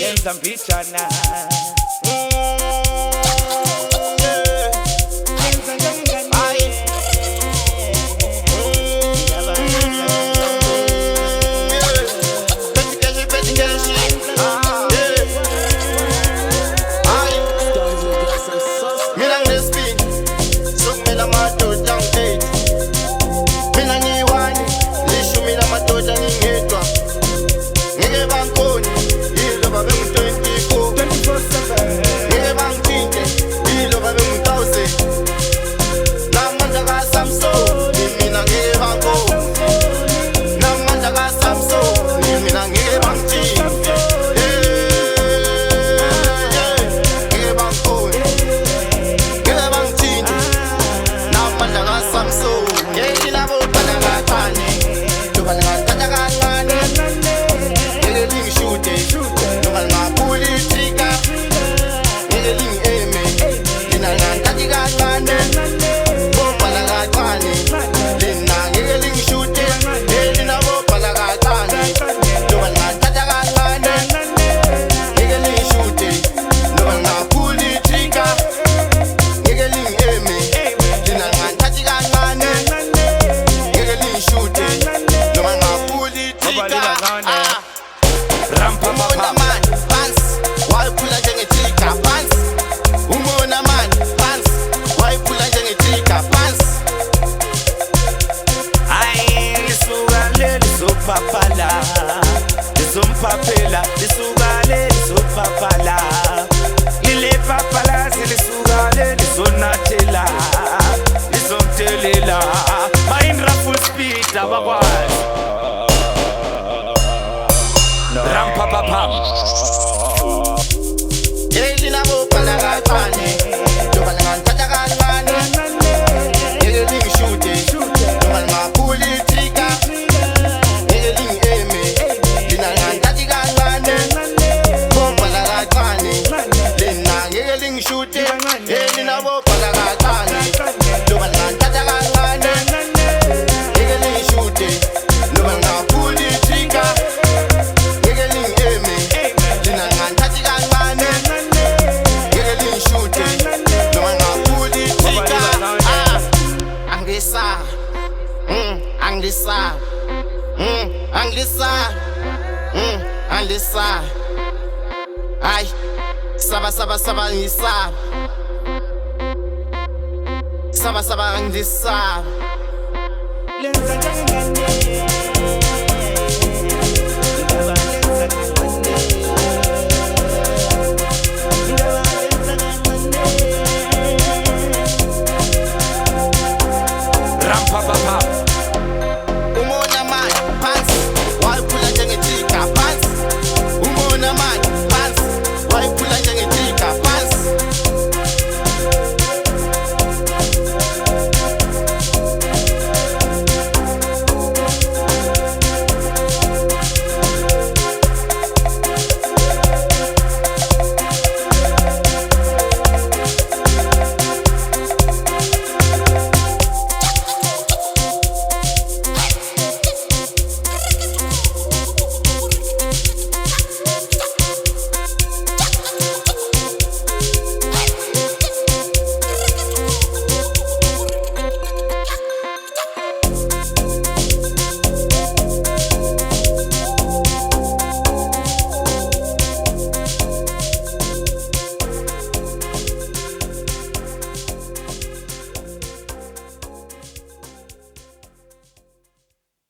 yenza mbichana papala, lizompapela, lisukale, lizopapala. Lile papala, silisukale, lizonathela, lizomthelela. Mindra full speed, abakwazi. Rampapapam. Yeli nabo pala kathwane, loba nganthatha kancane. Yeli ngishute, loba ngapuli trigger. Yeli ngeme, lina nganthathi kancane. Pala kathwane, lina yeli ngishute. Yeli nabo pala kathwane, loba nganthatha kancane. Yeli ngishute, loba ngapuli trigger. Anglisa, ay, saba ngisa, saba ngisa.